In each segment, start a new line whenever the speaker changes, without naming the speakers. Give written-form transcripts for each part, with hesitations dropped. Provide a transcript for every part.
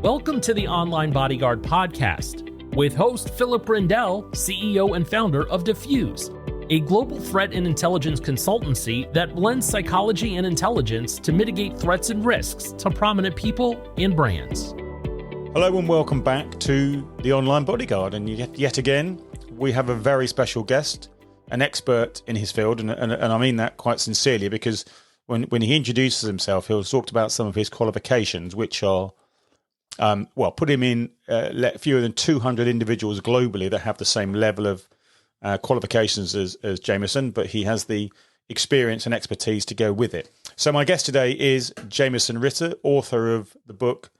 Welcome to the Online Bodyguard podcast with host Philip Rindell, CEO and founder of Diffuse, a global threat and intelligence consultancy that blends psychology and intelligence to mitigate threats and risks to prominent people and brands.
Hello and welcome back to the Online Bodyguard. And yet again, we have a very special guest, an expert in his field. And I mean that quite sincerely, because when he introduces himself, he'll talk about some of his qualifications, which are, put him in fewer than 200 individuals globally that have the same level of qualifications as Jameson, but he has the experience and expertise to go with it. So my guest today is Jameson Ritter, author of the book,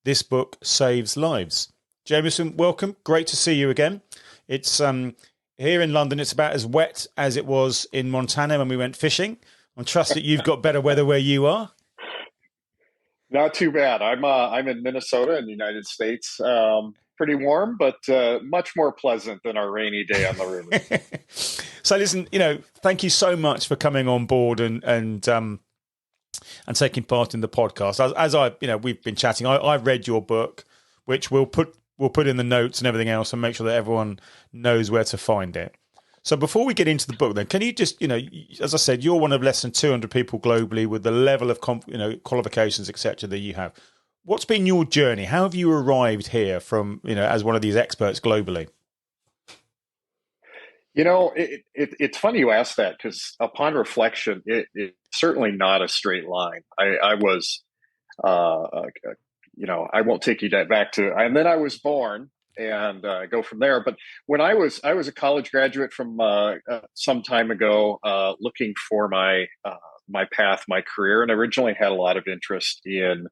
This Book Saves Lives. Jameson, welcome. Great to see you again. It's here in London, it's about as wet as it was in Montana when we went fishing. I trust that you've got better weather where you are.
Not too bad. I'm in Minnesota in the United States. Pretty warm, but much more pleasant than our rainy day on the river.
So listen, thank you so much for coming on board and taking part in the podcast. As we've been chatting, I've read your book, which we'll put in the notes and everything else and make sure that everyone knows where to find it. So before we get into the book, then, can you just, as I said, you're one of less than 200 people globally with the level of, qualifications, etc. that you have. What's been your journey? How have you arrived here from, as one of these experts globally?
It's funny you ask that, because upon reflection, it's certainly not a straight line. I was, I won't take you back to, and then I was born. And go from there. But when I was a college graduate from some time ago, looking for my path, my career, and originally had a lot of interest in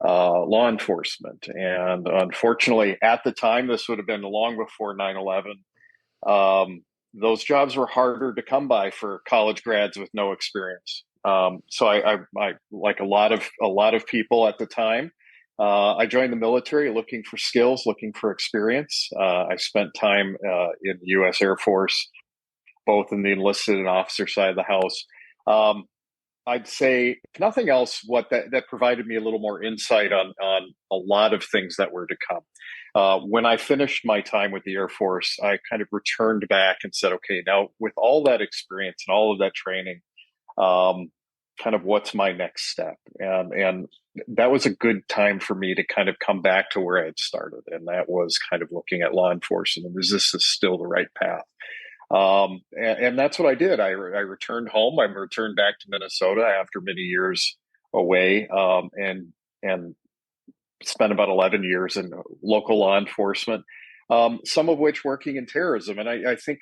law enforcement. And unfortunately, at the time, this would have been long before 9/11. Those jobs were harder to come by for college grads with no experience. So I like a lot of people at the time. I joined the military looking for skills, looking for experience. I spent time in the U.S. Air Force, both in the enlisted and officer side of the house. I'd say, if nothing else, that provided me a little more insight on a lot of things that were to come. When I finished my time with the Air Force, I kind of returned back and said, okay, now with all that experience and all of that training, kind of what's my next step? And that was a good time for me to kind of come back to where I had started. And that was kind of looking at law enforcement. And is this still the right path? And that's what I did. I returned home. I returned back to Minnesota after many years away, and spent about 11 years in local law enforcement, some of which working in terrorism. And I think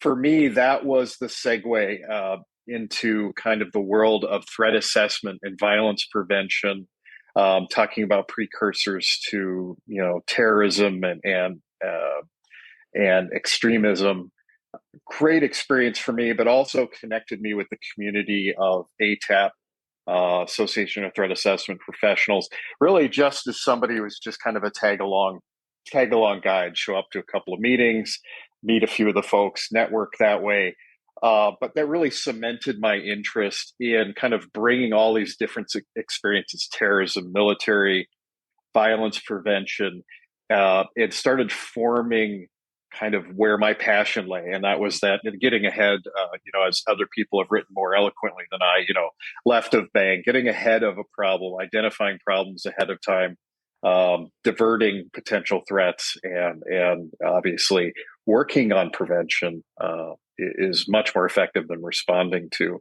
for me, that was the segue into kind of the world of threat assessment and violence prevention, talking about precursors to terrorism and extremism. Great experience for me, but also connected me with the community of ATAP, Association of Threat Assessment Professionals. Really, just as somebody who was just kind of a tag along guide, show up to a couple of meetings, meet a few of the folks, network that way. But that really cemented my interest in kind of bringing all these different experiences, terrorism, military, violence prevention. It started forming kind of where my passion lay. And that was that getting ahead, as other people have written more eloquently than I, left of bang, getting ahead of a problem, identifying problems ahead of time, diverting potential threats, and obviously working on prevention is much more effective than responding to.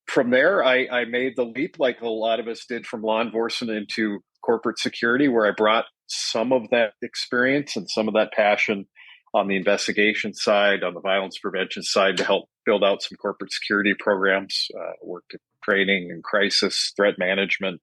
From there, I made the leap, like a lot of us did, from law enforcement into corporate security, where I brought some of that experience and some of that passion on the investigation side, on the violence prevention side, to help build out some corporate security programs, worked in training and crisis threat management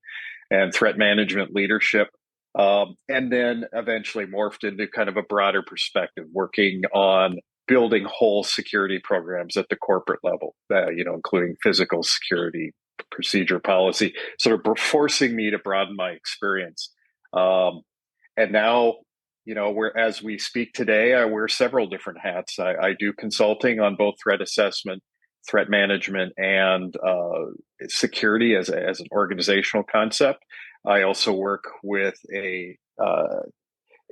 and threat management leadership. And then eventually morphed into kind of a broader perspective, working on building whole security programs at the corporate level, including physical security, procedure, policy, sort of forcing me to broaden my experience. And now, as we speak today, I wear several different hats. I do consulting on both threat assessment, threat management, and security as an organizational concept. I also work with a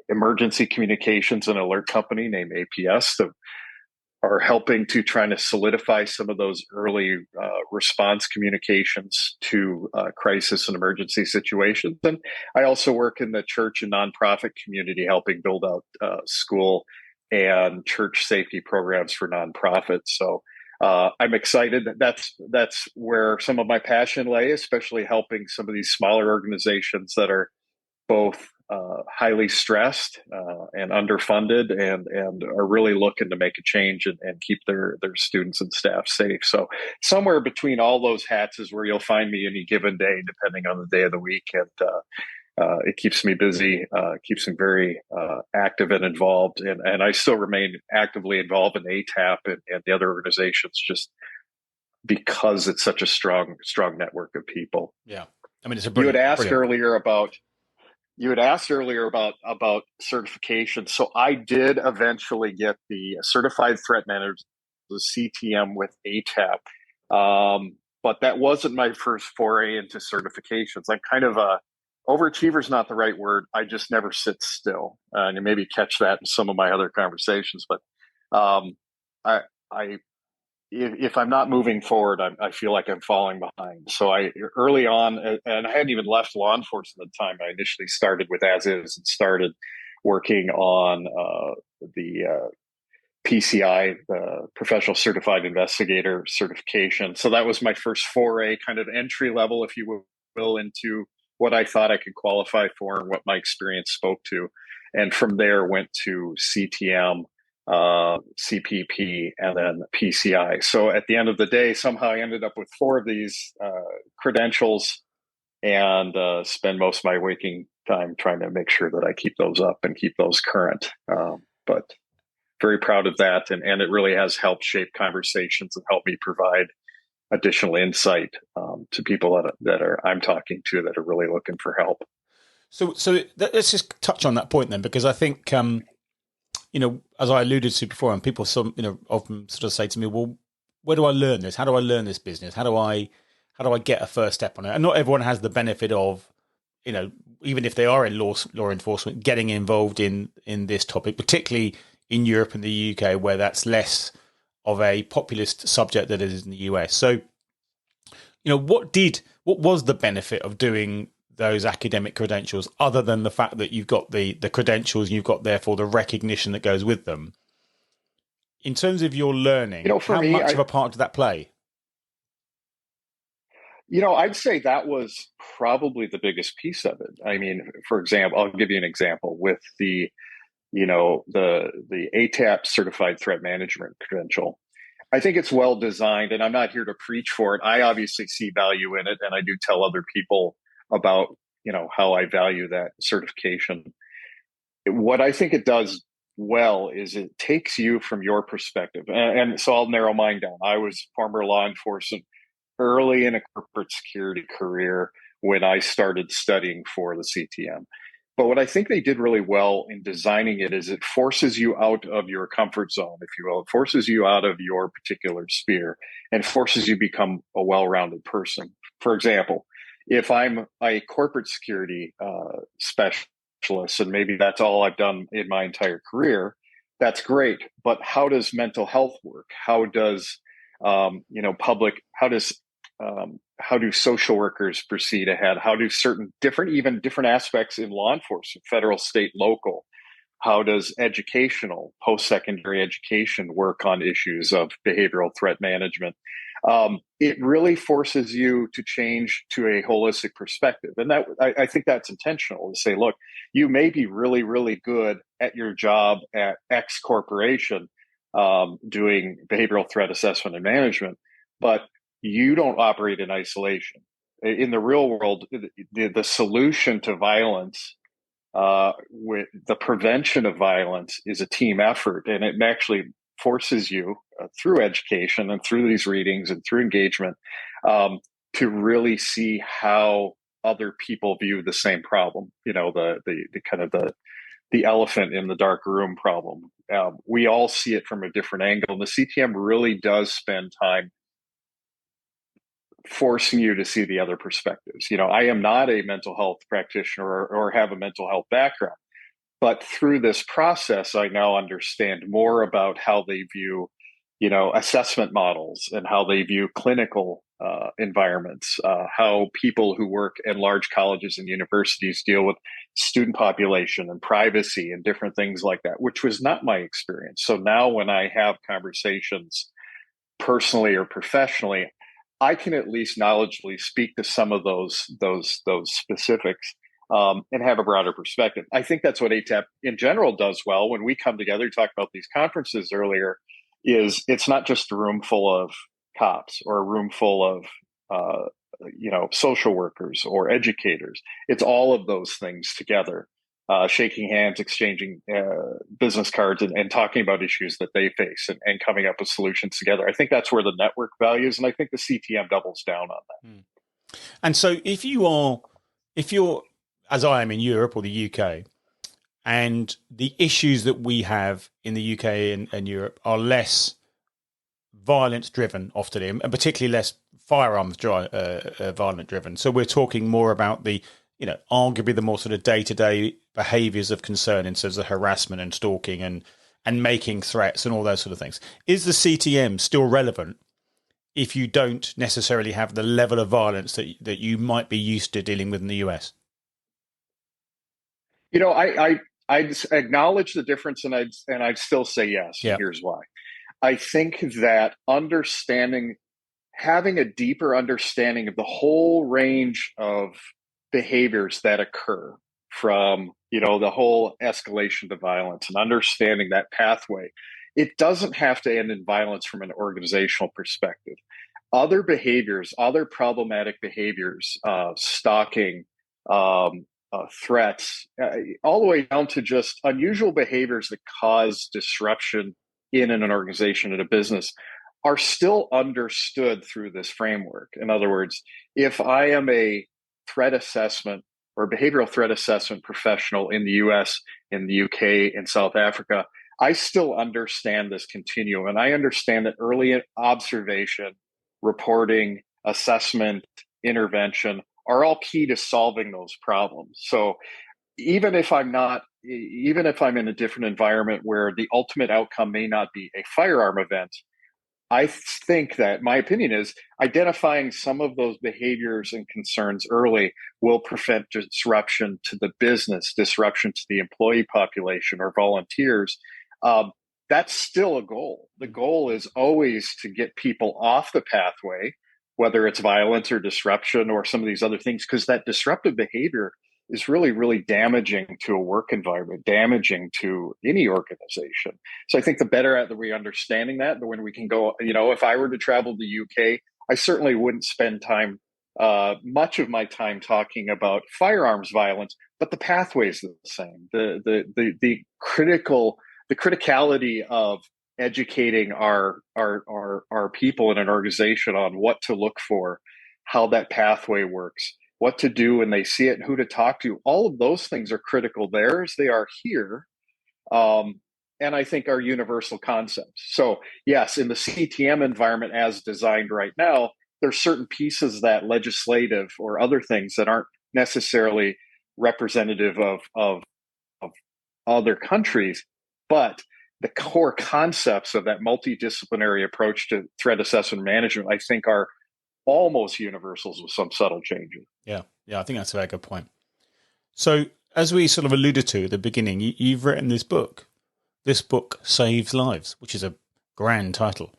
emergency communications and alert company named APS that are helping to try to solidify some of those early response communications to crisis and emergency situations. And I also work in the church and nonprofit community, helping build out school and church safety programs for nonprofits. So I'm excited that that's where some of my passion lay, especially helping some of these smaller organizations that are both highly stressed and underfunded, and are really looking to make a change and keep their students and staff safe. So somewhere between all those hats is where you'll find me any given day, depending on the day of the week. And it keeps me busy, keeps me very active and involved. And I still remain actively involved in ATAP and the other organizations, just because it's such a strong network of people.
Yeah. I mean, it's a
You had asked
brilliant.
earlier about certification. So I did eventually get the Certified Threat Manager, the CTM, with ATAP. But that wasn't my first foray into certifications. I'm kind of overachiever is not the right word. I just never sit still. And you maybe catch that in some of my other conversations. But if I'm not moving forward, I feel like I'm falling behind. So I early on, and I hadn't even left law enforcement at the time. I initially started with as is and started working on the PCI, the Professional Certified Investigator certification. So that was my first foray, kind of entry level, if you will, into what I thought I could qualify for and what my experience spoke to. And from there went to CTM, CPP, and then PCI. So at the end of the day, somehow I ended up with 4 of these credentials, and spend most of my waking time trying to make sure that I keep those up and keep those current. But very proud of that. And it really has helped shape conversations and help me provide additional insight to people that I'm talking to that are really looking for help.
So let's just touch on that point then, because I think, as I alluded to before, and people often sort of say to me, well, where do I learn this? How do I learn this business? How do I get a first step on it? And not everyone has the benefit of, even if they are in law enforcement, getting involved in this topic, particularly in Europe and the UK, where that's less of a populist subject than it is in the US. So, what was the benefit of doing those academic credentials, other than the fact that you've got the credentials, you've got therefore the recognition that goes with them? In terms of your learning, how much of a part did that play?
I'd say that was probably the biggest piece of it. I mean, for example, I'll give you an example with the ATAP Certified Threat Management credential. I think it's well designed, and I'm not here to preach for it. I obviously see value in it, and I do tell other people about, how I value that certification. What I think it does well is it takes you from your perspective. And so I'll narrow mine down. I was former law enforcement early in a corporate security career when I started studying for the CTM. But what I think they did really well in designing it is it forces you out of your comfort zone, if you will. It forces you out of your particular sphere and forces you to become a well-rounded person. For example, if I'm a corporate security specialist, and maybe that's all I've done in my entire career, that's great. But how does mental health work? How does how do social workers proceed ahead? How do certain different aspects in law enforcement, federal, state, local? How does educational, post-secondary education work on issues of behavioral threat management? It really forces you to change to a holistic perspective. And that I think that's intentional, to say, look, you may be really, really good at your job at X corporation, doing behavioral threat assessment and management, but you don't operate in isolation. In the real world, the solution to violence, with the prevention of violence, is a team effort, and it actually forces you through education and through these readings and through engagement to really see how other people view the same problem. The kind of the elephant in the dark room problem. We all see it from a different angle. And the CTM really does spend time forcing you to see the other perspectives. I am not a mental health practitioner or have a mental health background, but through this process, I now understand more about how they view, assessment models and how they view clinical environments, how people who work in large colleges and universities deal with student population and privacy and different things like that, which was not my experience. So now when I have conversations personally or professionally, I can at least knowledgeably speak to some of those specifics, and have a broader perspective. I think that's what ATAP in general does well. When we come together, we talked about these conferences earlier, is it's not just a room full of cops or a room full of social workers or educators. It's all of those things together, shaking hands, exchanging business cards, and talking about issues that they face, and coming up with solutions together. I think that's where the network value is, and I think the CTM doubles down on that.
And so if you're, as I am in Europe or the UK, and the issues that we have in the UK and Europe are less violence driven often, and particularly less firearms violent driven. So we're talking more about the, arguably the more sort of day-to-day behaviours of concern in terms of harassment and stalking and making threats and all those sort of things. Is the CTM still relevant if you don't necessarily have the level of violence that you might be used to dealing with in the US?
I acknowledge the difference, and I'd still say yes.
Yeah.
And here's why. I think that having a deeper understanding of the whole range of behaviors that occur, from, the whole escalation to violence, and understanding that pathway, it doesn't have to end in violence from an organizational perspective. Other behaviors, other problematic behaviors, stalking, threats, all the way down to just unusual behaviors that cause disruption in an organization, in a business, are still understood through this framework. In other words, if I am a threat assessment or behavioral threat assessment professional in the US, in the UK, in South Africa, I still understand this continuum. And I understand that early observation, reporting, assessment, intervention are all key to solving those problems. So even if I'm in a different environment where the ultimate outcome may not be a firearm event, I think that my opinion is identifying some of those behaviors and concerns early will prevent disruption to the business, disruption to the employee population or volunteers. That's still a goal. The goal is always to get people off the pathway, whether it's violence or disruption or some of these other things, because that disruptive behavior is really, really damaging to a work environment, damaging to any organization. So I think the better that we're understanding that, the when we can go, if I were to travel to the UK, I certainly wouldn't spend much of my time talking about firearms violence, but the pathway is the same. The criticality of educating our people in an organization on what to look for, how that pathway works, what to do when they see it, and who to talk to. All of those things are critical there as they are here, and I think are universal concepts. So yes, in the CTM environment as designed right now, there's certain pieces that legislative or other things that aren't necessarily representative of other countries, but the core concepts of that multidisciplinary approach to threat assessment management, I think, are almost universals with some subtle changes.
Yeah, I think that's a very good point. So, as we sort of alluded to at the beginning, you've written this book. This book saves lives, which is a grand title.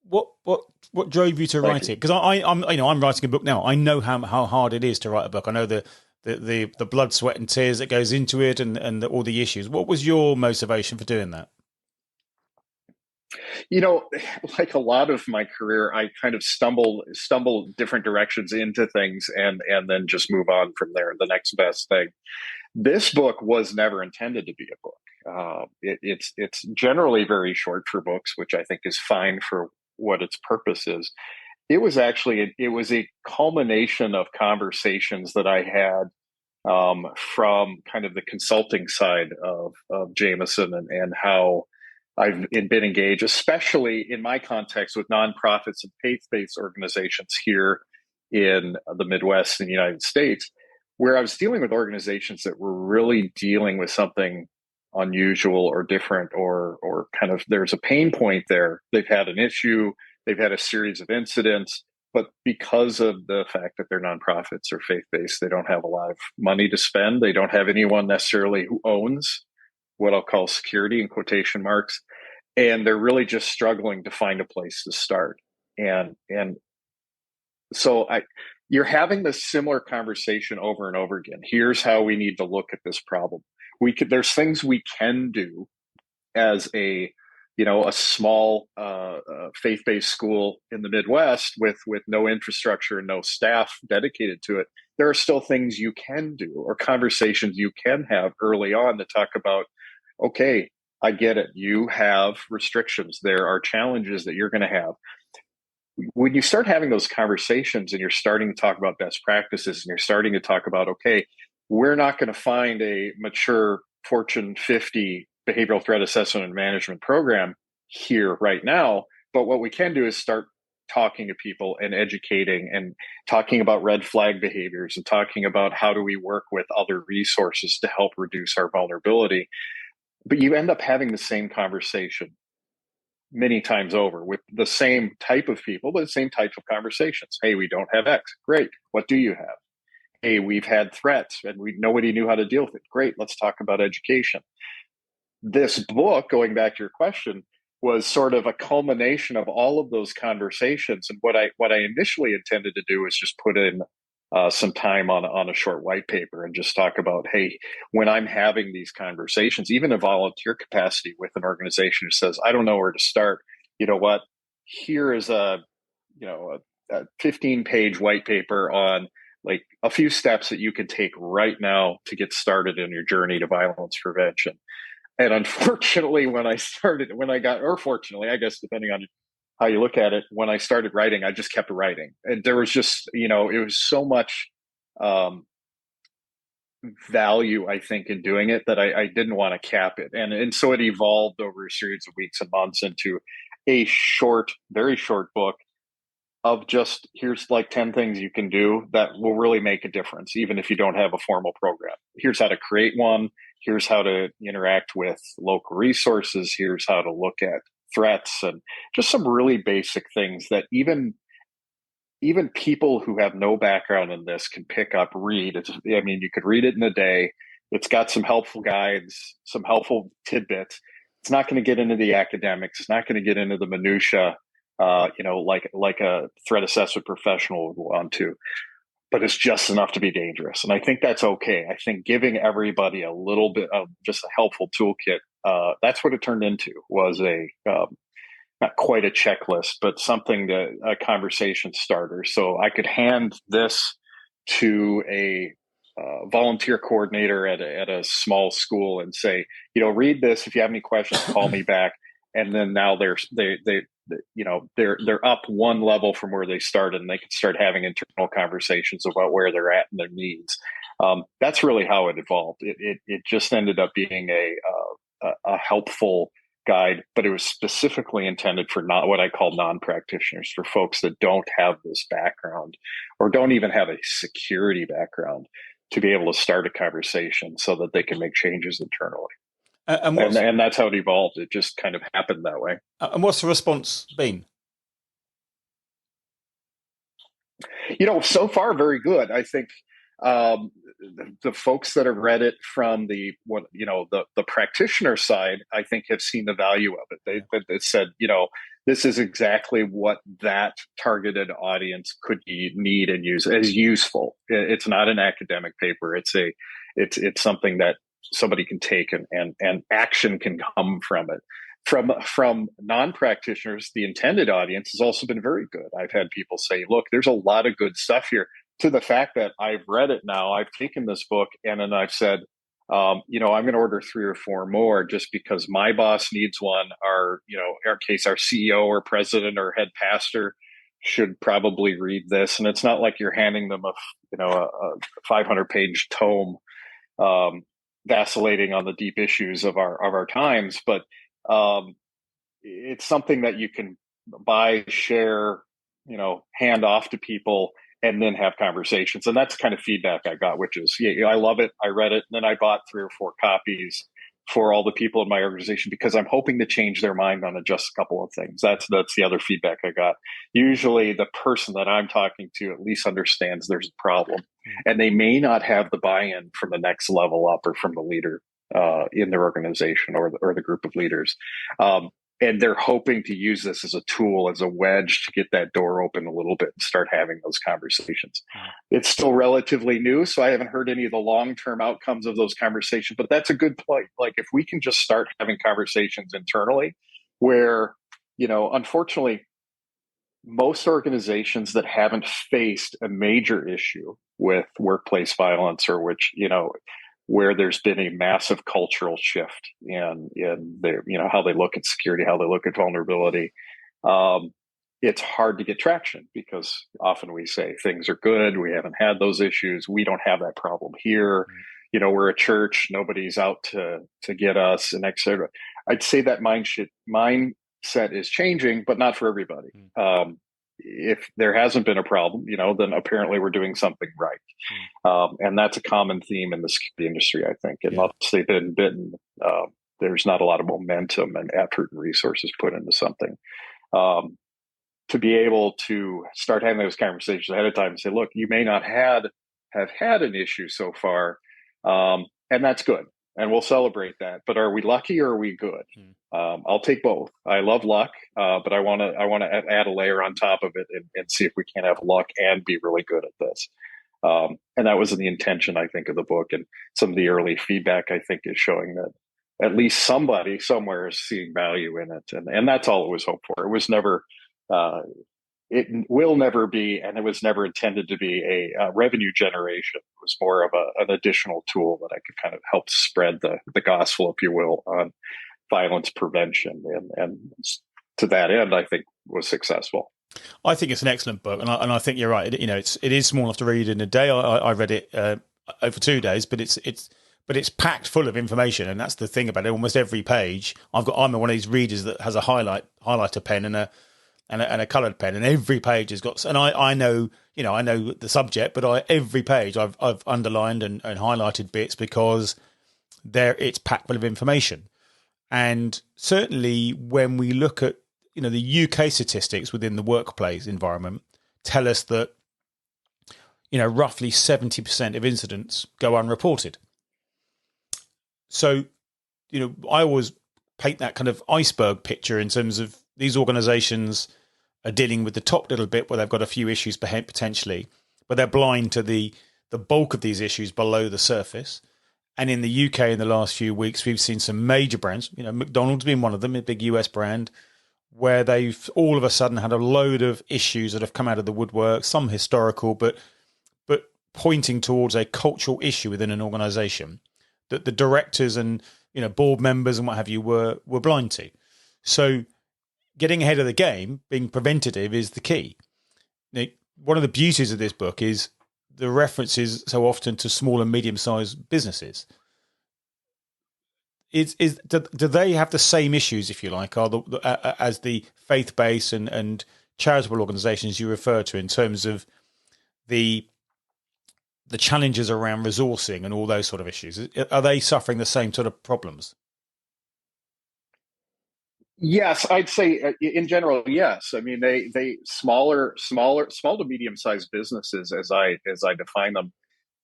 What drove you to write it? Because I'm writing a book now. I know how hard it is to write a book. I know the blood, sweat, and tears that goes into it, and all the issues. What was your motivation for doing that?
Like a lot of my career, I kind of stumble different directions into things and then just move on from there. The next best thing. This book was never intended to be a book. It's generally very short for books, which I think is fine for what its purpose is. It was a culmination of conversations that I had from kind of the consulting side of Jameson and how I've been engaged, especially in my context with nonprofits and faith-based organizations here in the Midwest in the United States, where I was dealing with organizations that were really dealing with something unusual or different, or kind of there's a pain point there. They've had an issue, they've had a series of incidents, but because of the fact that they're nonprofits or faith-based, they don't have a lot of money to spend. They don't have anyone necessarily who owns what I'll call security in quotation marks. And they're really just struggling to find a place to start. And so you're having this similar conversation over and over again. Here's how we need to look at this problem. There's things we can do as a small faith-based school in the Midwest with no infrastructure and no staff dedicated to it. There are still things you can do or conversations you can have early on to talk about, okay, I get it. You have restrictions. There are challenges that you're going to have. When you start having those conversations and you're starting to talk about best practices and you're starting to talk about, okay, we're not going to find a mature Fortune 50 behavioral threat assessment and management program here right now, but what we can do is start talking to people and educating and talking about red flag behaviors and talking about how do we work with other resources to help reduce our vulnerability. But you end up having the same conversation many times over with the same type of people, but the same types of conversations. Hey, we don't have X. Great. What do you have? Hey, we've had threats and nobody knew how to deal with it. Great. Let's talk about education. This book, going back to your question, was sort of a culmination of all of those conversations. And what I initially intended to do was just put in some time on a short white paper and just talk about, hey, when I'm having these conversations, even a volunteer capacity with an organization who says, I don't know where to start, you know what, here is a 15-page white paper on like a few steps that you can take right now to get started in your journey to violence prevention. And unfortunately, fortunately, I guess, depending on how you look at it, when I started writing, I just kept writing. And there was just, it was so much value, I think, in doing it that I didn't want to cap it. And so it evolved over a series of weeks and months into a very short book of just, here's like 10 things you can do that will really make a difference, even if you don't have a formal program. Here's how to create one. Here's how to interact with local resources. Here's how to look at threats and just some really basic things that even people who have no background in this can pick up, read. You could read it in a day. It's got some helpful guides, some helpful tidbits. It's not going to get into the academics. It's not going to get into the minutia, like a threat assessment professional would want to. But it's just enough to be dangerous. And I think that's okay. I think giving everybody a little bit of just a helpful toolkit, that's what it turned into, was not quite a checklist, but a conversation starter. So I could hand this to a volunteer coordinator at a small school and say, read this. If you have any questions, call me back. And then now they're up one level from where they started, and they can start having internal conversations about where they're at and their needs. That's really how it evolved. It just ended up being a helpful guide, but it was specifically intended for not what I call non-practitioners, for folks that don't have this background or don't even have a security background, to be able to start a conversation so that they can make changes internally. And that's how it evolved. It just kind of happened that way.
And what's the response been?
So far, very good. I think the folks that have read it from the practitioner side, I think, have seen the value of it. They said, this is exactly what that targeted audience could need and use as useful. It's not an academic paper. It's something that somebody can take and action can come from it. From non-practitioners, the intended audience has also been very good. I've had people say, look, there's a lot of good stuff here, to the fact that I've read it now. I've taken this book and then I've said, I'm going to order 3 or 4 more just because my boss needs one. Our CEO or president or head pastor should probably read this. And it's not like you're handing them a 500-page tome, vacillating on the deep issues of our times, but it's something that you can buy, share, hand off to people, and then have conversations. And that's the kind of feedback I got, which is, yeah, I love it. I read it. And then I bought 3 or 4 copies for all the people in my organization because I'm hoping to change their mind on just a couple of things. That's the other feedback I got. Usually the person that I'm talking to at least understands there's a problem, and they may not have the buy-in from the next level up or from the leader in their organization or the group of leaders. And they're hoping to use this as a tool, as a wedge to get that door open a little bit and start having those conversations. It's still relatively new, so I haven't heard any of the long-term outcomes of those conversations, but that's a good point. Like if we can just start having conversations internally where, unfortunately, most organizations that haven't faced a major issue with workplace violence or where there's been a massive cultural shift in their, how they look at security, how they look at vulnerability. It's hard to get traction because often we say things are good. We haven't had those issues. We don't have that problem here. We're a church. Nobody's out to get us, and et cetera. I'd say that mindset is changing, but not for everybody. If there hasn't been a problem, then apparently we're doing something right. And that's a common theme in the security industry, I think. Unless they've been bitten, there's not a lot of momentum and effort and resources put into something. To be able to start having those conversations ahead of time and say, look, you may not have had an issue so far, and that's good. And we'll celebrate that. But are we lucky or are we good? I'll take both. I love luck, but I want to add a layer on top of it and see if we can have luck and be really good at this. And that was the intention, I think, of the book. And some of the early feedback, I think, is showing that at least somebody somewhere is seeing value in it. And that's all it was hoped for. It was never, it will never be, and it was never intended to be a revenue generation. It was more of an additional tool that I could kind of help spread the gospel, if you will, on violence prevention. And to that end, I think was successful.
I think it's an excellent book, and I think you're right. It is small enough to read in a day. I read it over 2 days, but it's packed full of information, and that's the thing about it. Almost every page, I'm one of these readers that has a highlighter pen and a coloured pen, and every page has got. And I know the subject, but every page I've underlined and highlighted bits because it's packed full of information. And certainly when we look at the UK statistics within the workplace environment tell us that roughly 70% of incidents go unreported. So I always paint that kind of iceberg picture in terms of these organizations are dealing with the top little bit where they've got a few issues potentially, but they're blind to the bulk of these issues below the surface. And in the UK in the last few weeks, we've seen some major brands, McDonald's being one of them, a big US brand, where they've all of a sudden had a load of issues that have come out of the woodwork, some historical, but pointing towards a cultural issue within an organization that the directors and board members and what have you were blind to. So getting ahead of the game, being preventative, is the key. One of the beauties of this book is the references so often to small and medium-sized businesses. Do they have the same issues, if you like, as the faith-based and charitable organisations you refer to in terms of the challenges around resourcing and all those sort of issues? Are they suffering the same sort of problems?
Yes, I'd say in general, yes. I mean, they small to medium sized businesses, as I define them,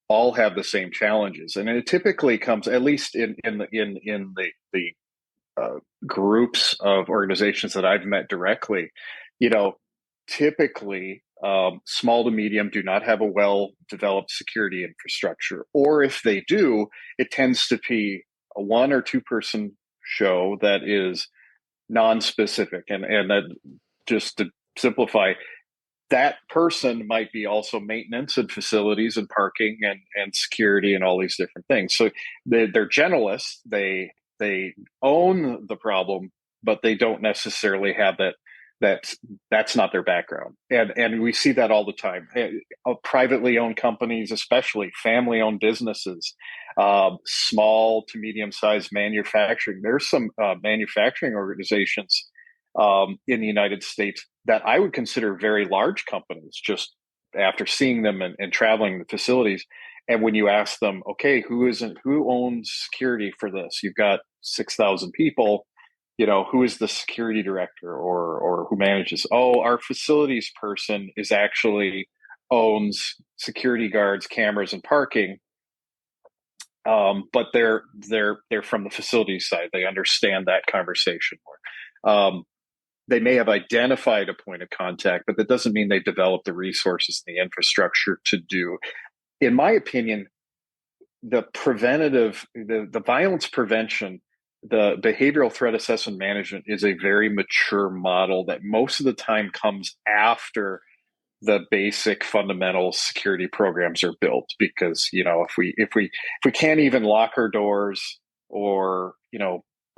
all have the same challenges, and it typically comes, at least in the groups of organizations that I've met directly. Typically, small to medium do not have a well developed security infrastructure, or if they do, it tends to be a 1 or 2 person show that is non-specific, and that, just to simplify, that person might be also maintenance and facilities and parking and security and all these different things. So they're generalists. They own the problem, but they don't necessarily have that's not their background. And we see that all the time. Privately owned companies, especially family-owned businesses, small to medium-sized manufacturing. There's some manufacturing organizations in the United States that I would consider very large companies, just after seeing them and traveling the facilities. And when you ask them, okay, who owns security for this? You've got 6,000 people. Who is the security director or who manages? Oh, our facilities person is actually owns security guards, cameras, and parking. But they're from the facilities side. They understand that conversation more. They may have identified a point of contact, but that doesn't mean they've developed the resources and the infrastructure to do. In my opinion, the violence prevention, the behavioral threat assessment management is a very mature model that most of the time comes after the basic fundamental security programs are built. Because if we can't even lock our doors or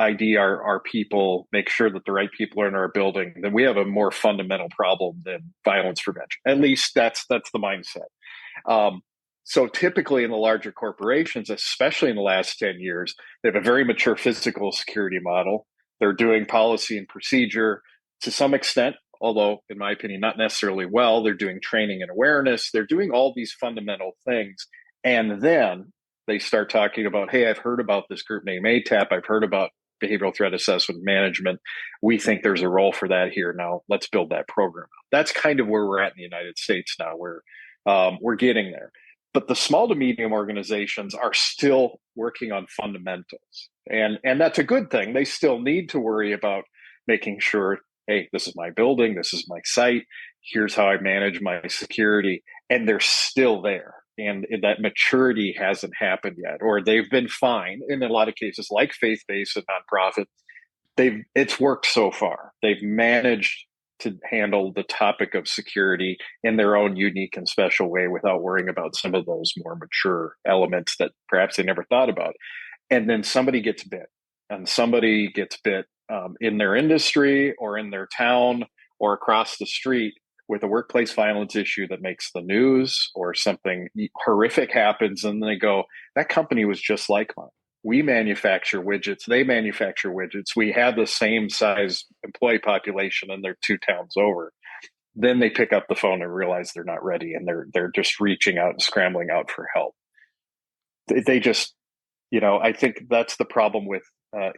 ID our people, make sure that the right people are in our building, then we have a more fundamental problem than violence prevention. At least that's the mindset. So typically in the larger corporations, especially in the last 10 years, they have a very mature physical security model. They're doing policy and procedure to some extent, although in my opinion, not necessarily well. They're doing training and awareness. They're doing all these fundamental things. And then they start talking about, hey, I've heard about this group named ATAP. I've heard about behavioral threat assessment management. We think there's a role for that here. Now let's build that program. That's kind of where we're at in the United States now. We're getting there. But the small to medium organizations are still working on fundamentals. And that's a good thing. They still need to worry about making sure, hey, this is my building, this is my site, here's how I manage my security. And they're still there. And that maturity hasn't happened yet, or they've been fine in a lot of cases, like faith-based and nonprofit. It's worked so far. They've managed to handle the topic of security in their own unique and special way without worrying about some of those more mature elements that perhaps they never thought about. And then somebody gets bit, in their industry or in their town or across the street with a workplace violence issue that makes the news, or something horrific happens, and they go, that company was just like mine. We manufacture widgets. They manufacture widgets. We have the same size employee population, and they're 2 towns over. Then they pick up the phone and realize they're not ready, and they're just reaching out and scrambling out for help. They just, I think that's the problem with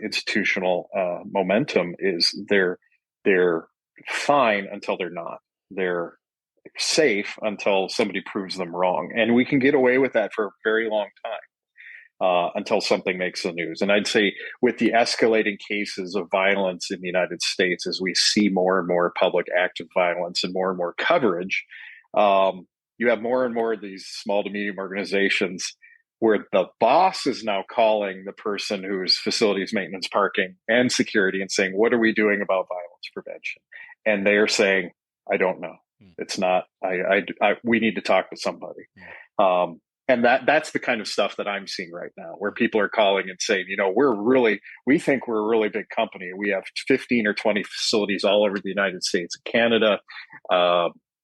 institutional momentum is they're fine until they're not. They're safe until somebody proves them wrong. And we can get away with that for a very long time until something makes the news. And I'd say with the escalating cases of violence in the United States, as we see more and more public active violence and more coverage, you have more and more of these small to medium organizations where the boss is now calling the person who's facilities maintenance, parking, and security and saying, what are we doing about violence prevention? And they are saying, I don't know. It's not, we need to talk to somebody. And that's the kind of stuff that I'm seeing right now, where people are calling and saying, we think we're a really big company. We have 15 or 20 facilities all over the United States and Canada.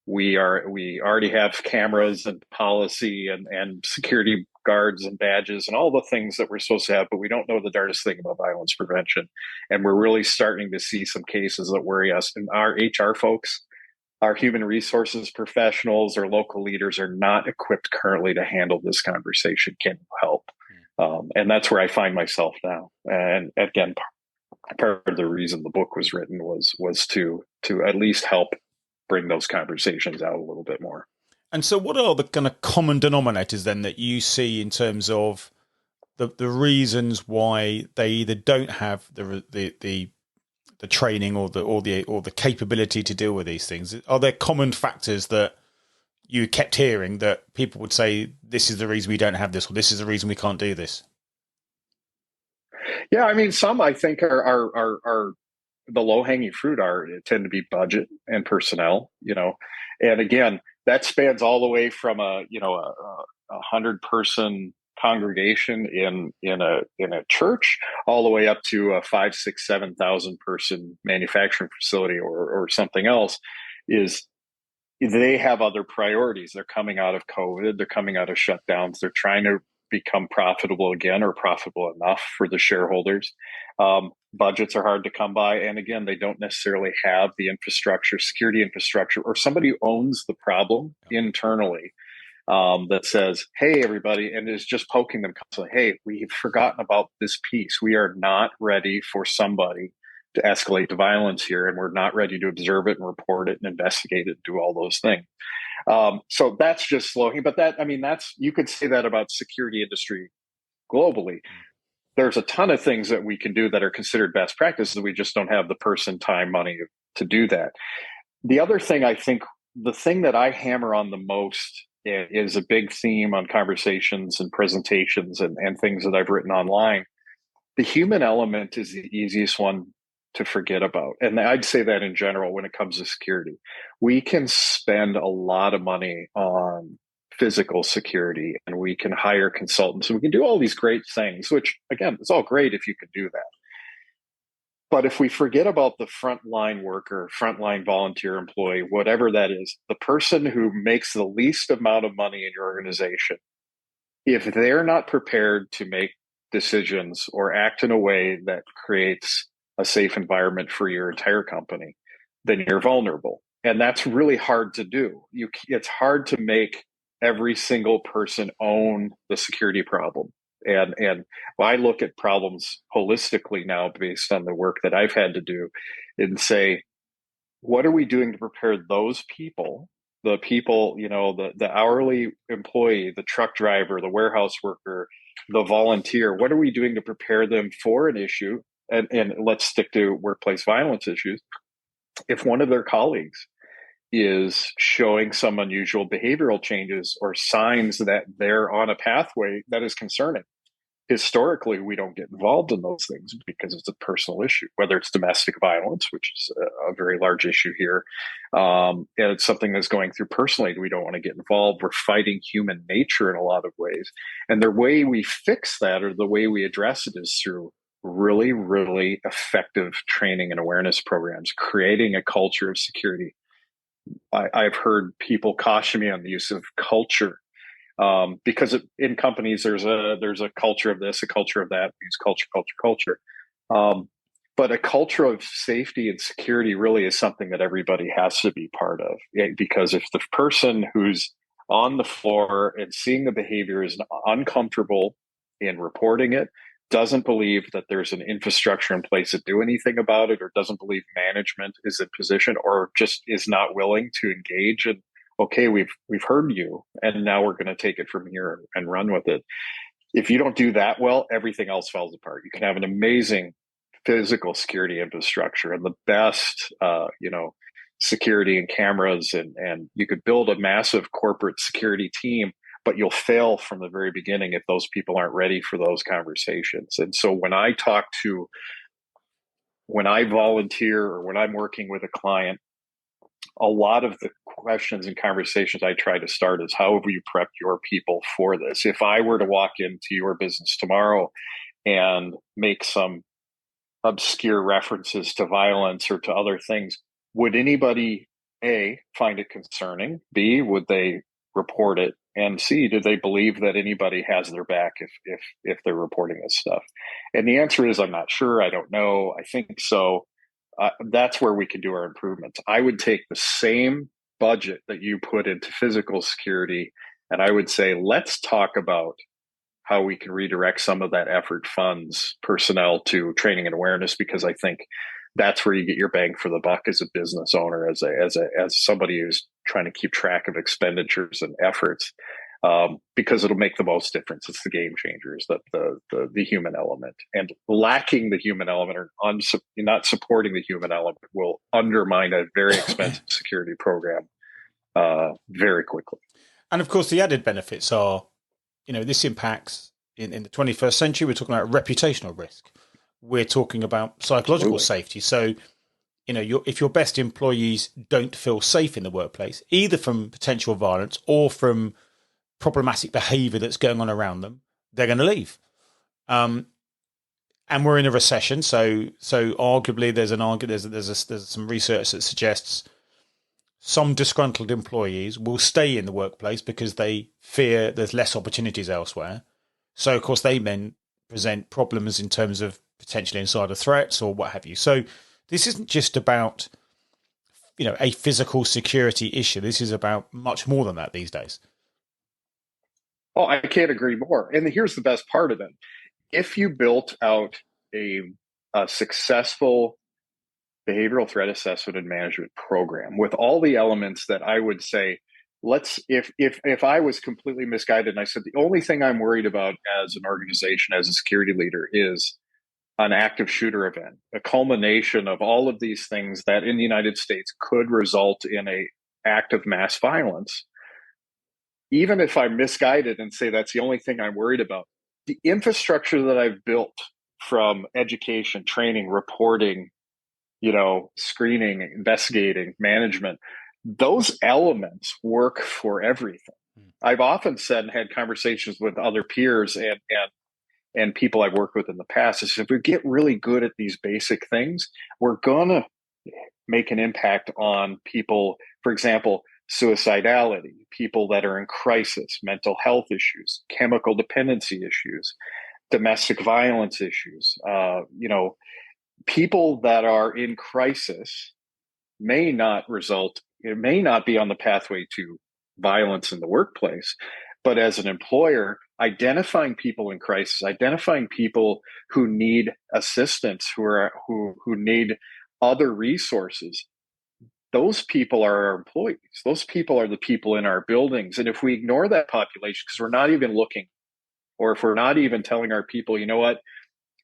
We already have cameras and policy and security guards and badges and all the things that we're supposed to have, but we don't know the darndest thing about violence prevention. And we're really starting to see some cases that worry us. And our HR folks, our human resources professionals, or local leaders are not equipped currently to handle this conversation. Can you help? And that's where I find myself now. And again, part of the reason the book was written was to at least help bring those conversations out a little bit more.
And so what are the kind of common denominators then that you see in terms of the reasons why they either don't have the training or the capability to deal with these things? Are there common factors that you kept hearing that people would say, this is the reason we don't have this, or this is the reason we can't do this?
Yeah, I mean, some I think are the low-hanging fruit tend to be budget and personnel, and again, that spans all the way from a 100-person congregation in a church, all the way up to a 5,000, 6,000, 7,000 person manufacturing facility or something else. Is they have other priorities. They're coming out of COVID. They're coming out of shutdowns. They're trying to become profitable again, or profitable enough for the shareholders. Budgets are hard to come by. And again, they don't necessarily have the infrastructure, security infrastructure, or somebody who owns the problem internally that says, hey, everybody, and is just poking them constantly, hey, we've forgotten about this piece. We are not ready for somebody to escalate to violence here, and we're not ready to observe it and report it and investigate it and do all those things. So that's just slowing. But that's, you could say that about security industry globally. There's a ton of things that we can do that are considered best practices. We just don't have the person, time, money to do that. The other thing, I think, the thing that I hammer on the most is a big theme on conversations and presentations and things that I've written online. The human element is the easiest one to forget about. And I'd say that in general when it comes to security. We can spend a lot of money on physical security, and we can hire consultants, and we can do all these great things, which again, it's all great if you could do that. But if we forget about the frontline worker, frontline volunteer employee, whatever that is, the person who makes the least amount of money in your organization, if they're not prepared to make decisions or act in a way that creates a safe environment for your entire company, then you're vulnerable. And that's really hard to do. It's hard to make every single person own the security problem. And I look at problems holistically now based on the work that I've had to do and say, what are we doing to prepare those people, the people, the hourly employee, the truck driver, the warehouse worker, the volunteer, what are we doing to prepare them for an issue? And let's stick to workplace violence issues. If one of their colleagues is showing some unusual behavioral changes or signs that they're on a pathway that is concerning, historically, we don't get involved in those things because it's a personal issue, whether it's domestic violence, which is a very large issue here. And it's something that's going through personally. We don't want to get involved. We're fighting human nature in a lot of ways. And the way we fix that, or the way we address it, is through really, really effective training and awareness programs, creating a culture of security. I've heard people caution me on the use of culture. Because in companies, there's a culture of this, a culture of that. We use culture. But a culture of safety and security really is something that everybody has to be part of. Because if the person who's on the floor and seeing the behavior is uncomfortable in reporting it, doesn't believe that there's an infrastructure in place to do anything about it, or doesn't believe management is in position, or just is not willing to engage and, okay, we've heard you, and now we're going to take it from here and run with it. If you don't do that well, everything else falls apart. You can have an amazing physical security infrastructure and the best, security and cameras, and you could build a massive corporate security team, but you'll fail from the very beginning if those people aren't ready for those conversations. And so when I volunteer or when I'm working with a client, a lot of the questions and conversations I try to start is, how have you prepped your people for this? If I were to walk into your business tomorrow and make some obscure references to violence or to other things, would anybody, A, find it concerning? B, would they report it? And C, do they believe that anybody has their back if they're reporting this stuff? And the answer is, I'm not sure. I don't know. I think so. That's where we can do our improvements. I would take the same budget that you put into physical security, and I would say, let's talk about how we can redirect some of that effort, funds, personnel to training and awareness, because I think that's where you get your bang for the buck as a business owner, as somebody who's trying to keep track of expenditures and efforts, because it'll make the most difference. It's the game changers, the human element, and lacking the human element or not supporting the human element will undermine a very expensive security program very quickly.
And of course, the added benefits are, this impacts in the 21st century. We're talking about reputational risk. We're talking about psychological safety. So, if your best employees don't feel safe in the workplace, either from potential violence or from problematic behavior that's going on around them, they're going to leave. And we're in a recession. So arguably there's some research that suggests some disgruntled employees will stay in the workplace because they fear there's less opportunities elsewhere. So of course they then present problems in terms of potentially insider threats or what have you. So this isn't just about, a physical security issue. This is about much more than that these days.
Oh, I can't agree more. And here's the best part of it. If you built out a successful behavioral threat assessment and management program with all the elements that I would say, if I was completely misguided and I said the only thing I'm worried about as an organization, as a security leader, is an active shooter event, a culmination of all of these things that in the United States could result in a act of mass violence, even if I'm misguided and say that's the only thing I'm worried about, the infrastructure that I've built from education, training, reporting, screening, investigating, management, those elements work for everything. I've often said and had conversations with other peers and people I've worked with in the past is if we get really good at these basic things, we're going to make an impact on people. For example, suicidality, people that are in crisis, mental health issues, chemical dependency issues, domestic violence issues. People that are in crisis may not be on the pathway to violence in the workplace, but as an employer, identifying people in crisis, identifying people who need assistance, who need other resources, those people are our employees. Those people are the people in our buildings. And if we ignore that population because we're not even looking, or if we're not even telling our people, you know what,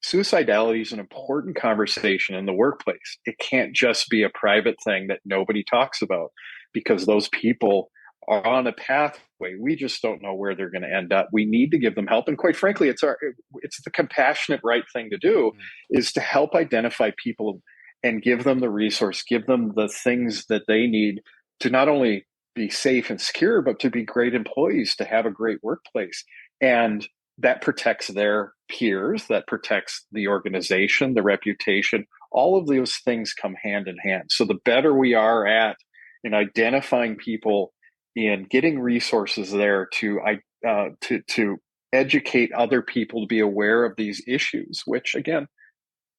suicidality is an important conversation in the workplace. It can't just be a private thing that nobody talks about because those people are on a pathway. We just don't know where they're going to end up. We need to give them help. And quite frankly, it's the compassionate right thing to do is to help identify people and give them the resource, give them the things that they need to not only be safe and secure, but to be great employees, to have a great workplace. And that protects their peers, that protects the organization, the reputation. All of those things come hand in hand. So the better we are at in identifying people, in getting resources there to educate other people to be aware of these issues, which again,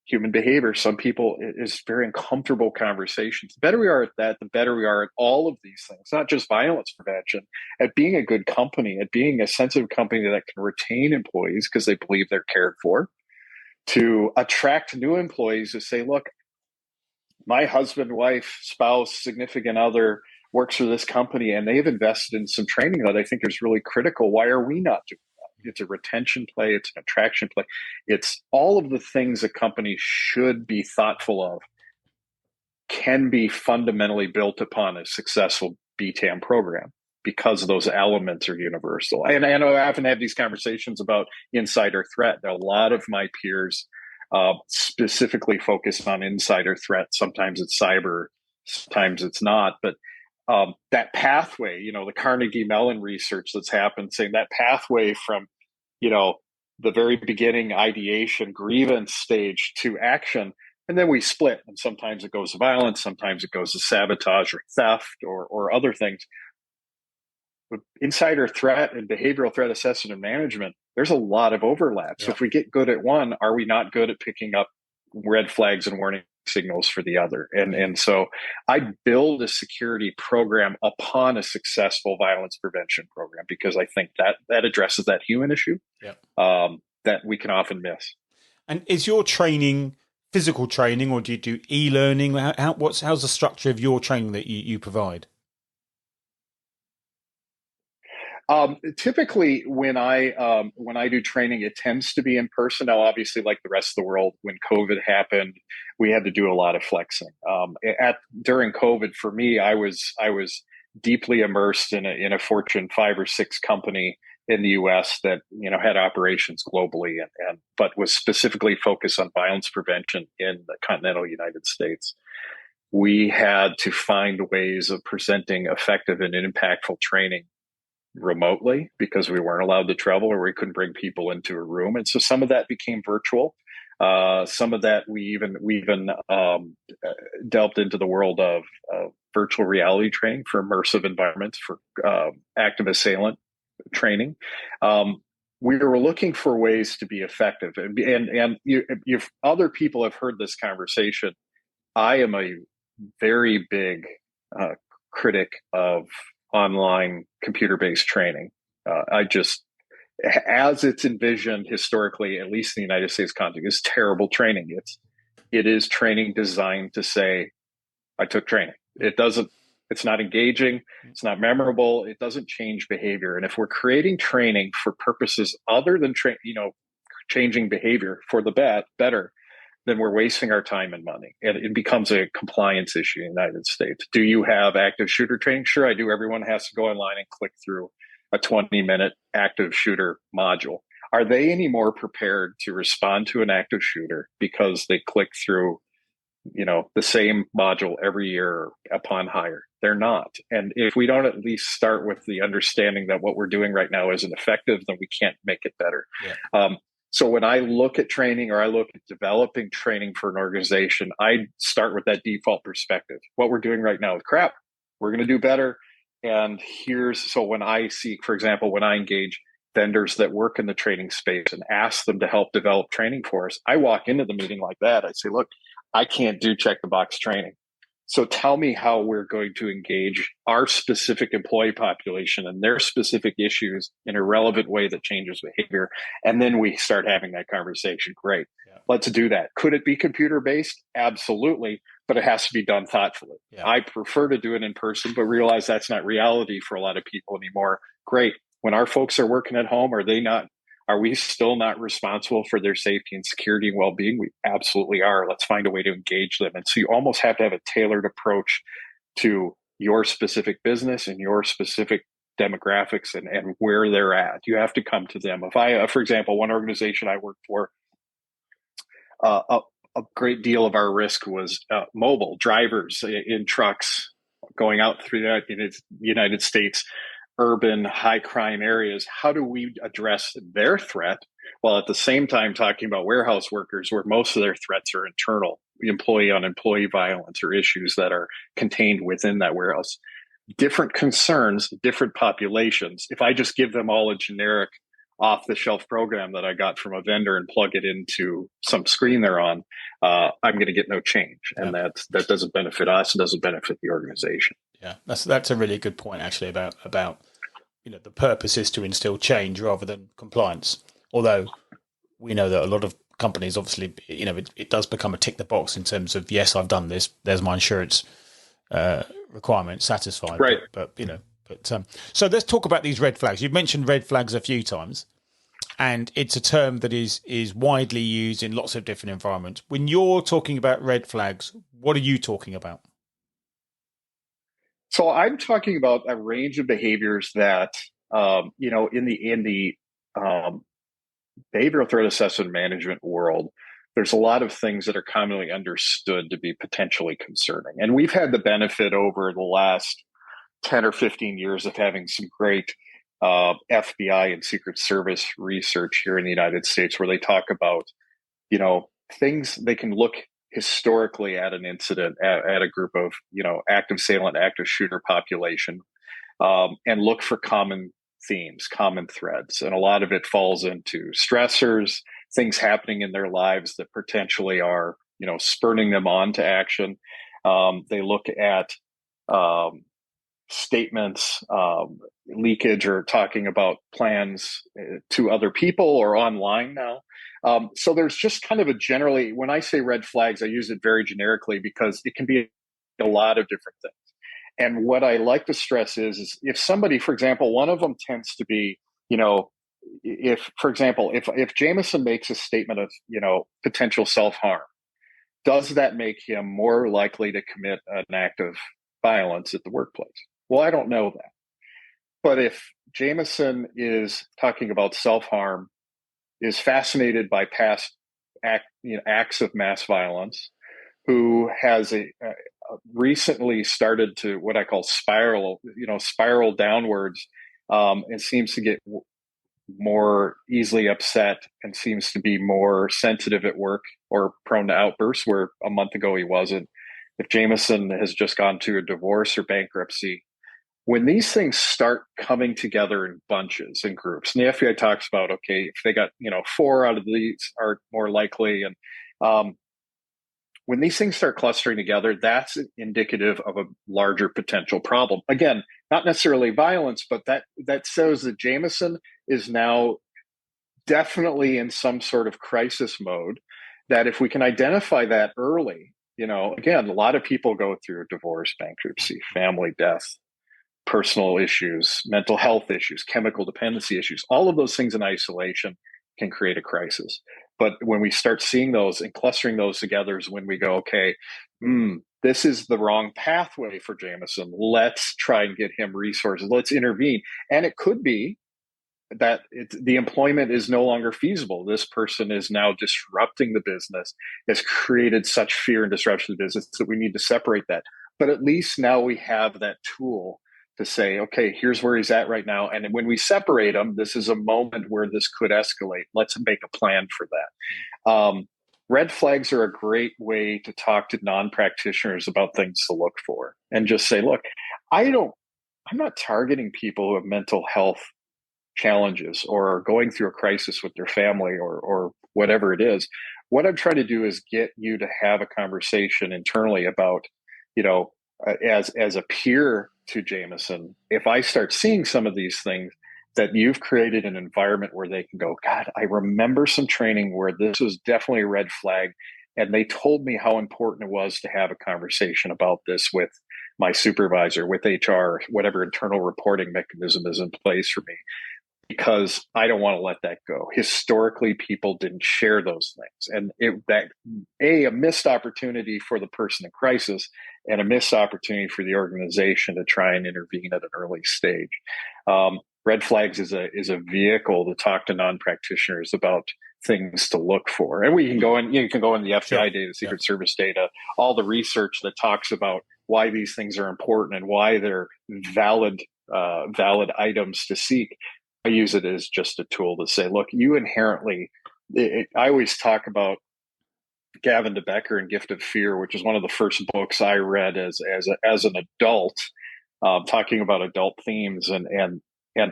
human behavior, some people is very uncomfortable conversations. The better we are at that, the better we are at all of these things, not just violence prevention, at being a good company, at being a sensitive company that can retain employees because they believe they're cared for, to attract new employees who say, look, my husband, wife, spouse, significant other works for this company and they've invested in some training that I think is really critical. Why are we not doing that? It's a retention play. It's an attraction play. It's all of the things a company should be thoughtful of can be fundamentally built upon a successful BTAM program because those elements are universal. And I know I often have these conversations about insider threat. A lot of my peers specifically focus on insider threat. Sometimes it's cyber, sometimes it's not. But that pathway, the Carnegie Mellon research that's happened saying that pathway from, the very beginning ideation grievance stage to action, and then we split. And sometimes it goes to violence, sometimes it goes to sabotage or theft or other things. With insider threat and behavioral threat assessment and management, there's a lot of overlap. So if we get good at one, are we not good at picking up red flags and warning signals for the other? And so I build a security program upon a successful violence prevention program because I think that addresses that human issue that we can often miss.
And is your training physical training, or do you do e-learning? How's the structure of your training that you provide?
Typically, when I do training, it tends to be in person. Now, obviously, like the rest of the world, when COVID happened, we had to do a lot of flexing. During COVID, for me, I was deeply immersed in a Fortune 5 or 6 company in the U.S. that had operations globally, but was specifically focused on violence prevention in the continental United States. We had to find ways of presenting effective and impactful training remotely because we weren't allowed to travel or we couldn't bring people into a room. And so some of that became virtual. Some of that we even delved into the world of virtual reality training for immersive environments for active assailant training. we were looking for ways to be effective, and if other people have heard this conversation, I am a very big critic of online computer-based training. I just, as it's envisioned historically, at least in the United States context, is terrible training. It is training designed to say, I took training. It's not engaging. It's not memorable. It doesn't change behavior. And if we're creating training for purposes other than changing behavior for the better, then we're wasting our time and money. And it becomes a compliance issue in the United States. Do you have active shooter training? Sure, I do. Everyone has to go online and click through a 20-minute active shooter module. Are they any more prepared to respond to an active shooter because they click through the same module every year upon hire? They're not. And if we don't at least start with the understanding that what we're doing right now isn't effective, then we can't make it better. Yeah. So when I look at training, or I look at developing training for an organization, I start with that default perspective. What we're doing right now is crap. We're going to do better. And so when I see, for example, when I engage vendors that work in the training space and ask them to help develop training for us, I walk into the meeting like that. I say, look, I can't do check the box training. So tell me how we're going to engage our specific employee population and their specific issues in a relevant way that changes behavior. And then we start having that conversation. Great. Yeah. Let's do that. Could it be computer-based? Absolutely. But it has to be done thoughtfully. Yeah. I prefer to do it in person, but realize that's not reality for a lot of people anymore. Great. When our folks are working at home, are we still not responsible for their safety and security and well-being? We absolutely are. Let's find a way to engage them. And so you almost have to have a tailored approach to your specific business and your specific demographics and where they're at. You have to come to them. If for example, one organization I worked for, a great deal of our risk was mobile drivers in trucks going out through the United States, urban high crime areas. How do we address their threat while at the same time talking about warehouse workers where most of their threats are internal, employee on employee violence or issues that are contained within that warehouse? Different concerns, different populations. If I just give them all a generic off-the-shelf program that I got from a vendor and plug it into some screen they're on, I'm going to get no change. And that doesn't benefit us, it doesn't benefit the organization.
Yeah, that's a really good point, actually, about the purpose is to instill change rather than compliance. Although we know that a lot of companies, obviously, it does become a tick the box in terms of, yes, I've done this. There's my insurance requirement satisfied.
Right.
So let's talk about these red flags. You've mentioned red flags a few times, and it's a term that is widely used in lots of different environments. When you're talking about red flags, what are you talking about?
So I'm talking about a range of behaviors that, in the behavioral threat assessment management world, there's a lot of things that are commonly understood to be potentially concerning. And we've had the benefit over the last 10 or 15 years of having some great FBI and Secret Service research here in the United States, where they talk about, things they can look historically at an incident, at a group of, active assailant, active shooter population, and look for common themes, common threads. And a lot of it falls into stressors, things happening in their lives that potentially are, spurring them on to action. They look at statements, leakage, or talking about plans to other people or online now. So there's just kind of when I say red flags, I use it very generically because it can be a lot of different things. And what I like to stress is if somebody, for example, one of them tends to be, if Jameson makes a statement of, potential self-harm, does that make him more likely to commit an act of violence at the workplace? Well, I don't know that. But if Jameson is talking about self-harm, is fascinated by past acts of mass violence, who has recently started to what I call spiral downwards, and seems to get more easily upset and seems to be more sensitive at work or prone to outbursts, where a month ago he wasn't. If Jameson has just gone to a divorce or bankruptcy, when these things start coming together in bunches and groups, and the FBI talks about, okay, if they got, 4 out of these are more likely. And when these things start clustering together, that's indicative of a larger potential problem. Again, not necessarily violence, but that shows that Jameson is now definitely in some sort of crisis mode, that if we can identify that early, again, a lot of people go through divorce, bankruptcy, family death, personal issues, mental health issues, chemical dependency issues. All of those things in isolation can create a crisis. But when we start seeing those and clustering those together is when we go, okay, this is the wrong pathway for Jameson. Let's try and get him resources. Let's intervene. And it could be that the employment is no longer feasible. This person is now disrupting the business, has created such fear and disruption of the business that we need to separate that. But at least now we have that tool to say, okay, here's where he's at right now. And when we separate him, this is a moment where this could escalate. Let's make a plan for that. Red flags are a great way to talk to non-practitioners about things to look for and just say, look, I'm not targeting people who have mental health challenges or are going through a crisis with their family or whatever it is. What I'm trying to do is get you to have a conversation internally about, as a peer to Jameson, if I start seeing some of these things, that you've created an environment where they can go, God, I remember some training where this was definitely a red flag. And they told me how important it was to have a conversation about this with my supervisor, with HR, whatever internal reporting mechanism is in place for me, because I don't want to let that go. Historically, people didn't share those things. And a missed opportunity for the person in crisis and a missed opportunity for the organization to try and intervene at an early stage. Red flags is a vehicle to talk to non-practitioners about things to look for. And you can go in the FBI data, Secret Service data, all the research that talks about why these things are important and why they're valid items to seek. I use it as just a tool to say, look, you inherently, I always talk about Gavin DeBecker and Gift of Fear, which is one of the first books I read as an adult, talking about adult themes, and an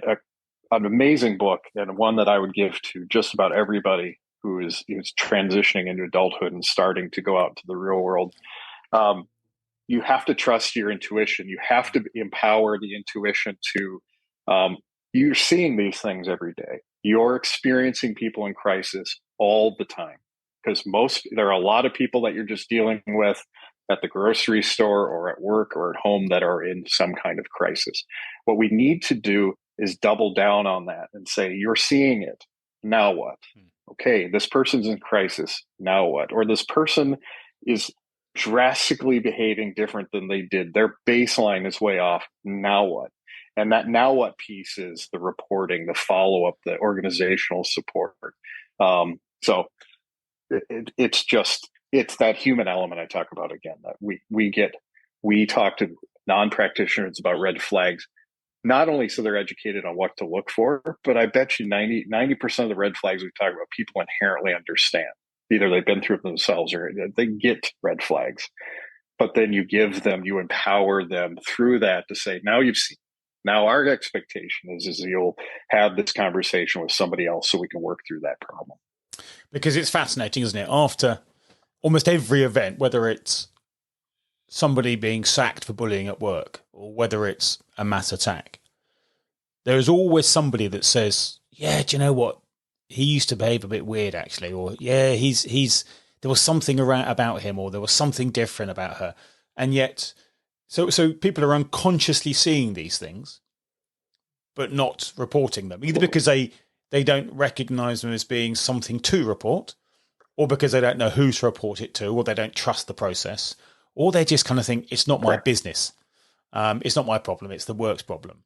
amazing book, and one that I would give to just about everybody who is transitioning into adulthood and starting to go out into the real world. You have to trust your intuition. You have to empower the intuition to, you're seeing these things every day. You're experiencing people in crisis all the time, because there are a lot of people that you're just dealing with at the grocery store or at work or at home that are in some kind of crisis. What we need to do is double down on that and say, you're seeing it. Now what? Okay, this person's in crisis. Now what? Or this person is drastically behaving different than they did. Their baseline is way off. Now what? And that now what piece is the reporting, the follow-up, the organizational support. So it's that human element I talk about again, that we talk to non-practitioners about red flags, not only so they're educated on what to look for, but I bet you 90% of the red flags we talk about, people inherently understand. Either they've been through it themselves or they get red flags. But then you empower them through that to say, now you've seen. Now our expectation is you'll have this conversation with somebody else so we can work through that problem.
Because it's fascinating, isn't it? After almost every event, whether it's somebody being sacked for bullying at work or whether it's a mass attack, there is always somebody that says, yeah, do you know what? He used to behave a bit weird, actually. Or, yeah, there was something about him, or there was something different about her. And yet, so people are unconsciously seeing these things, but not reporting them, either because they don't recognize them as being something to report, or because they don't know who to report it to, or they don't trust the process, or they just kind of think it's not my business. It's not my problem. It's the work's problem.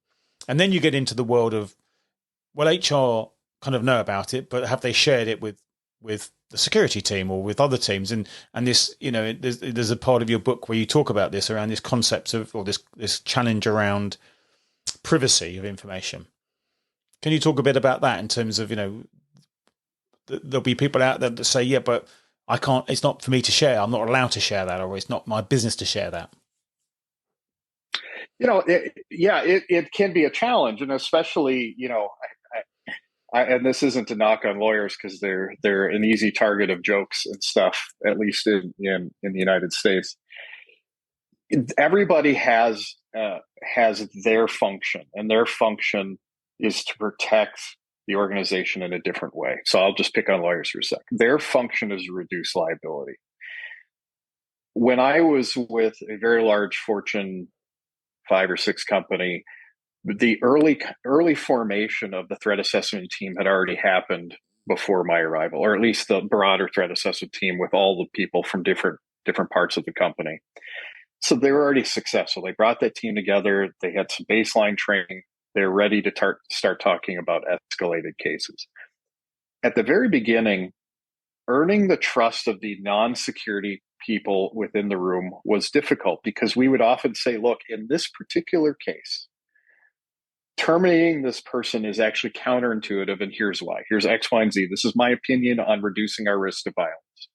And then you get into the world of, well, HR kind of know about it, but have they shared it with the security team or with other teams? And this, there's a part of your book where you talk about this, around this concept of, or this challenge around privacy of information. Can you talk a bit about that in terms of, there'll be people out there that say, yeah, but I can't, it's not for me to share. I'm not allowed to share that, or it's not my business to share that.
It can be a challenge, and especially, and this isn't to knock on lawyers because they're an easy target of jokes and stuff, at least in the United States. Everybody has their function, and their function is to protect the organization in a different way. So I'll just pick on lawyers for a second. Their function is to reduce liability. When I was with a very large Fortune 5 or 6 company, the early formation of the threat assessment team had already happened before my arrival, or at least the broader threat assessment team with all the people from different parts of the company. So they were already successful. They brought that team together. They had some baseline training. They're ready to start talking about escalated cases. At the very beginning, earning the trust of the non-security people within the room was difficult because we would often say, look, in this particular case, terminating this person is actually counterintuitive, and here's why. Here's X, Y, and Z. This is my opinion on reducing our risk of violence.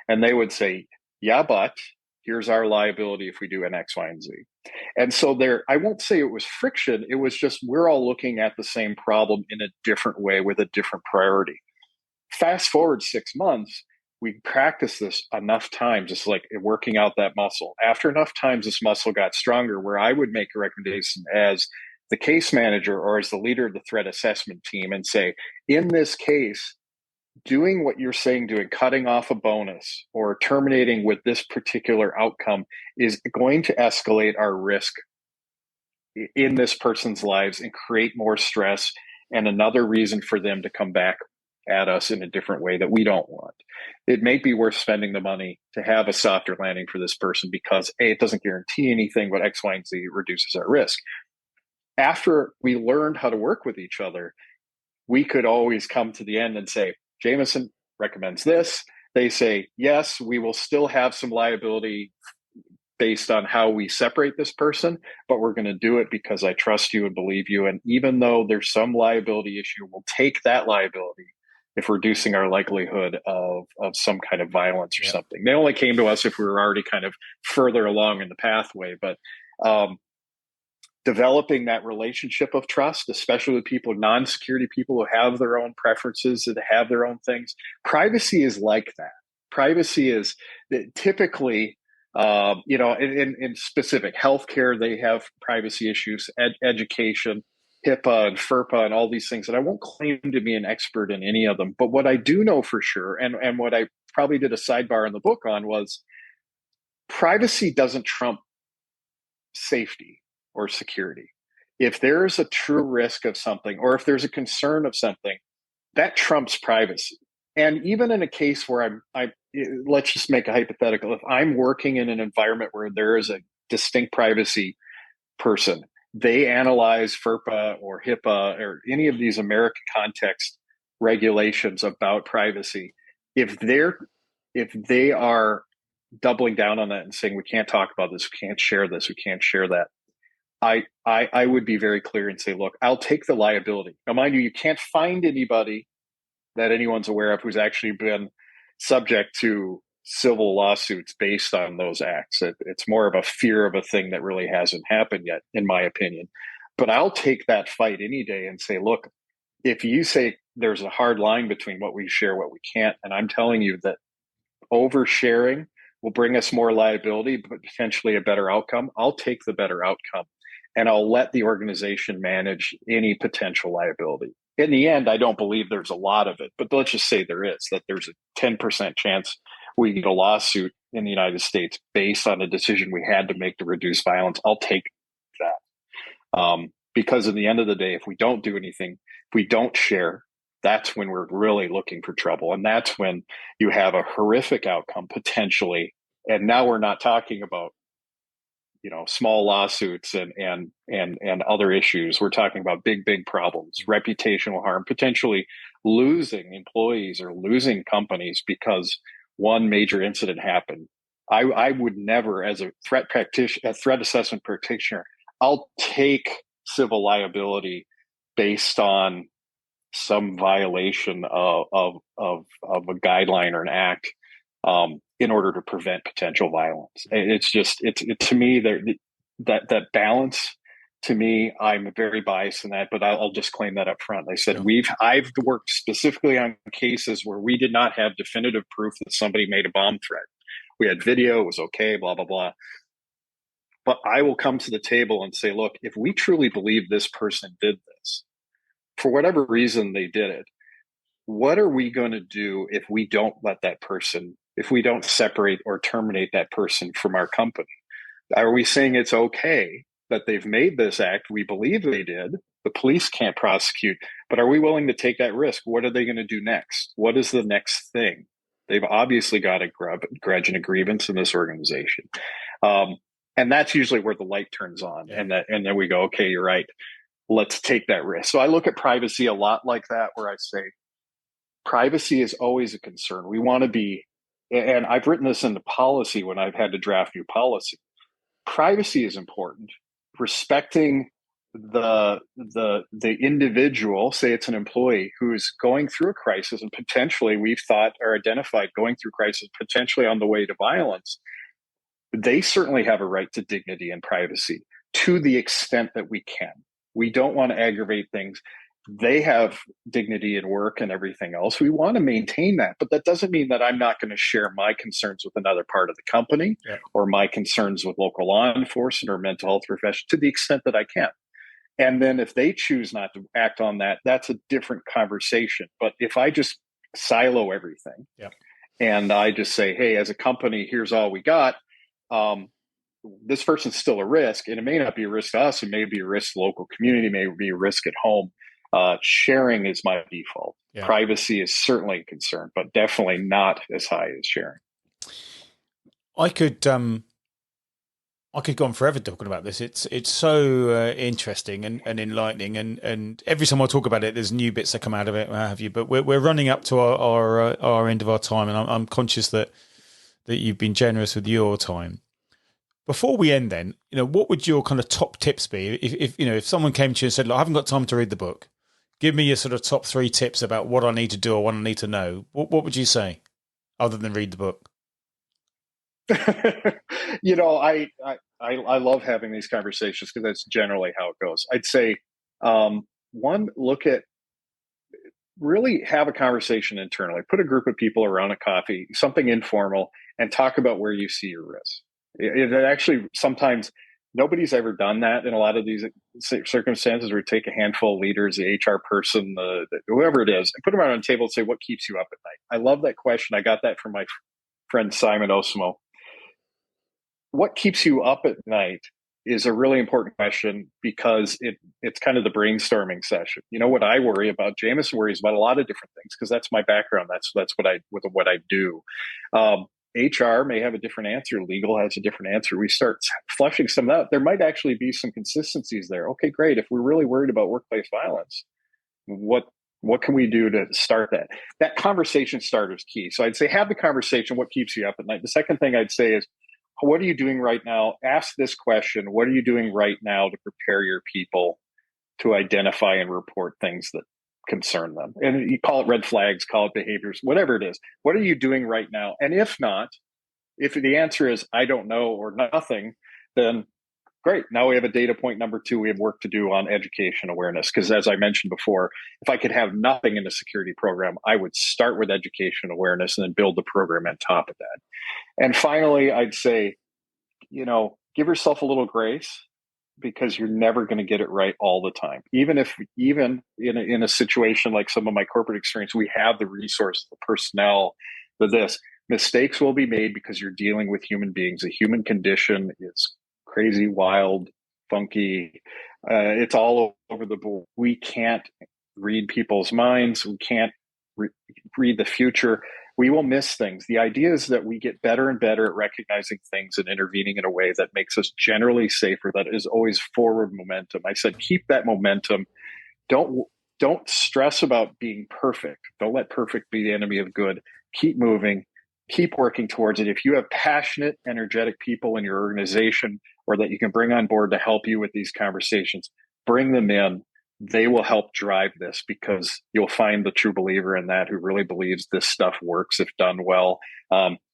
And they would say, yeah, but here's our liability if we do an X, Y, and Z. And so I won't say it was friction. It was just we're all looking at the same problem in a different way with a different priority. Fast forward 6 months, we practiced this enough times, just like working out that muscle. After enough times, this muscle got stronger where I would make a recommendation as the case manager or as the leader of the threat assessment team and say, in this case, doing what you're saying, cutting off a bonus or terminating with this particular outcome is going to escalate our risk in this person's lives and create more stress and another reason for them to come back at us in a different way that we don't want. It may be worth spending the money to have a softer landing for this person because A, it doesn't guarantee anything, but X, Y, and Z reduces our risk. After we learned how to work with each other, we could always come to the end and say, Jameson recommends this. They say, yes, we will still have some liability based on how we separate this person, but we're going to do it because I trust you and believe you. And even though there's some liability issue, we'll take that liability if reducing our likelihood of some kind of violence or something. They only came to us if we were already kind of further along in the pathway. But developing that relationship of trust, especially with people, non-security people who have their own preferences and have their own things. Privacy is like that. Privacy is typically, in specific healthcare, they have privacy issues, education, HIPAA and FERPA and all these things. And I won't claim to be an expert in any of them. But what I do know for sure, and what I probably did a sidebar in the book on was privacy doesn't trump safety or security. If there's a true risk of something, or if there's a concern of something, that trumps privacy. And even in a case where let's just make a hypothetical. If I'm working in an environment where there is a distinct privacy person, they analyze FERPA or HIPAA or any of these American context regulations about privacy. If they are doubling down on that and saying, we can't talk about this, we can't share this, we can't share that, I would be very clear and say, look, I'll take the liability. Now, mind you can't find anybody that anyone's aware of who's actually been subject to civil lawsuits based on those acts. It's more of a fear of a thing that really hasn't happened yet, in my opinion. But I'll take that fight any day and say, look, if you say there's a hard line between what we share, what we can't, and I'm telling you that oversharing will bring us more liability, but potentially a better outcome, I'll take the better outcome. And I'll let the organization manage any potential liability. In the end, I don't believe there's a lot of it, but let's just say there is, that there's a 10% chance we get a lawsuit in the United States based on a decision we had to make to reduce violence. I'll take that. Because in the end of the day, if we don't do anything, if we don't share, that's when we're really looking for trouble. And that's when you have a horrific outcome potentially. And now we're not talking about small lawsuits and other issues. We're talking about big problems, reputational harm, potentially losing employees or losing companies because one major incident happened. I would never, as a threat assessment practitioner, I'll take civil liability based on some violation of a guideline or an act in order to prevent potential violence. It's to me, that balance, to me, I'm very biased in that, but I'll just claim that up front. I said,
Sure.
I've worked specifically on cases where we did not have definitive proof that somebody made a bomb threat. We had video, it was okay, blah, blah, blah. But I will come to the table and say, look, if we truly believe this person did this, for whatever reason they did it, what are we going to do if we don't if we don't separate or terminate that person from our company? Are we saying it's okay that they've made this act? We believe they did. The police can't prosecute, but are we willing to take that risk? What are they going to do next? What is the next thing? They've obviously got a grudge and a grievance in this organization. And that's usually where the light turns on. Yeah. And then we go, okay, you're right. Let's take that risk. So I look at privacy a lot like that, where I say privacy is always a concern. We want to be, and I've written this into policy when I've had to draft new policy. Privacy is important. Respecting the individual, say it's an employee who's going through a crisis and potentially we've thought or identified going through crisis, potentially on the way to violence, they certainly have a right to dignity and privacy to the extent that we can. We don't want to aggravate things. They have dignity in work and everything else. We want to maintain that, but that doesn't mean that I'm not going to share my concerns with another part of the company or my concerns with local law enforcement or mental health professionals to the extent that I can. And then if they choose not to act on that, that's a different conversation. But if I just silo everything and I just say, hey, as a company, here's all we got. This person's still a risk, and it may not be a risk to us. It may be a risk to the local community, may be a risk at home. Sharing is my default. Privacy is certainly a concern, but definitely not as high as sharing.
I could go on forever talking about this. It's so interesting and enlightening, and every time I talk about it, there's new bits that come out of it, what have you. But we're running up to our end of our time, and I'm conscious that you've been generous with your time. Before we end, then, what would your kind of top tips be if someone came to you and said, "Look, I haven't got time to read the book. Give me your sort of top 3 tips about what I need to do or what I need to know." What would you say, other than read the book?
I love having these conversations because that's generally how it goes. I'd say, one, really have a conversation internally. Put a group of people around a coffee, something informal, and talk about where you see your risks. It actually, sometimes nobody's ever done that in a lot of these circumstances where you take a handful of leaders, the HR person, whoever it is, and put them around a table and say, what keeps you up at night? I love that question. I got that from my friend Simon Osimo. What keeps you up at night is a really important question because it's kind of the brainstorming session. What I worry about, Jameson worries about a lot of different things because that's my background. That's what I do. HR may have a different answer. Legal has a different answer. We start flushing some out. There might actually be some consistencies there. Okay, great. If we're really worried about workplace violence, what can we do to start that? That conversation starter is key. So I'd say have the conversation. What keeps you up at night? The second thing I'd say is, what are you doing right now? Ask this question. What are you doing right now to prepare your people to identify and report things that concern them? And you call it red flags, call it behaviors, whatever it is. What are you doing right now? And if not, if the answer is, I don't know or nothing, then great. Now we have a data point number 2. We have work to do on education awareness. Because as I mentioned before, if I could have nothing in a security program, I would start with education awareness and then build the program on top of that. And finally, I'd say, give yourself a little grace, because you're never going to get it right all the time. Even in a situation like some of my corporate experience, we have the resources, the personnel, mistakes will be made because you're dealing with human beings. The human condition is crazy, wild, funky. It's all over the board. We can't read people's minds. We can't read the future. We will miss things. The idea is that we get better and better at recognizing things and intervening in a way that makes us generally safer, that is always forward momentum. I said, keep that momentum. Don't stress about being perfect. Don't let perfect be the enemy of good. Keep moving. Keep working towards it. If you have passionate, energetic people in your organization or that you can bring on board to help you with these conversations, bring them in. They will help drive this, because you'll find the true believer in that who really believes this stuff works if done well.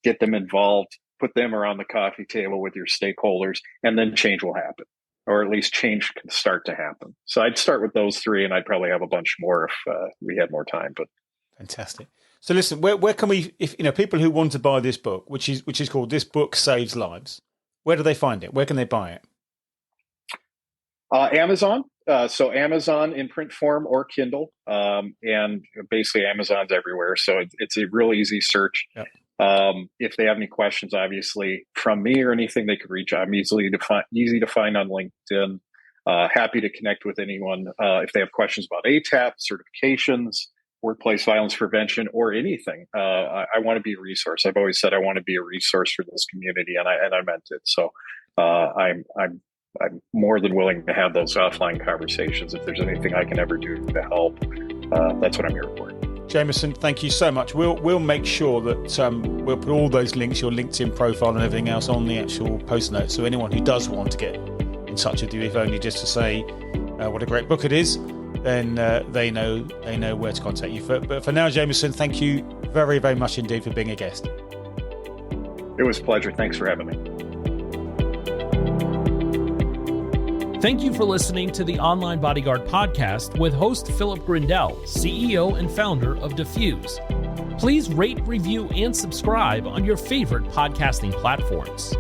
Get them involved, put them around the coffee table with your stakeholders, and then change will happen, or at least change can start to happen. So I'd start with those three, and I'd probably have a bunch more if we had more time. But
fantastic. So listen, where can we, if people who want to buy this book, which is called This Book Saves Lives, where do they find it? Where can they buy it?
Amazon. So Amazon in print form or Kindle, and basically Amazon's everywhere. So it's a real easy search.
Yep.
If they have any questions, obviously from me or anything, they could reach out. I'm easy to find on LinkedIn. Happy to connect with anyone if they have questions about ATAP, certifications, workplace violence prevention, or anything. I want to be a resource. I've always said I want to be a resource for this community, and I meant it. So I'm more than willing to have those offline conversations. If there's anything I can ever do to help, that's what I'm here for.
Jameson, thank you so much. We'll make sure that we'll put all those links, your LinkedIn profile and everything else, on the actual post notes. So anyone who does want to get in touch with you, if only just to say what a great book it is, then they know where to contact you. But for now, Jameson, thank you very, very much indeed for being a guest.
It was a pleasure. Thanks for having me.
Thank you for listening to the Online Bodyguard podcast with host Philip Grindell, CEO and founder of Diffuse. Please rate, review, and subscribe on your favorite podcasting platforms.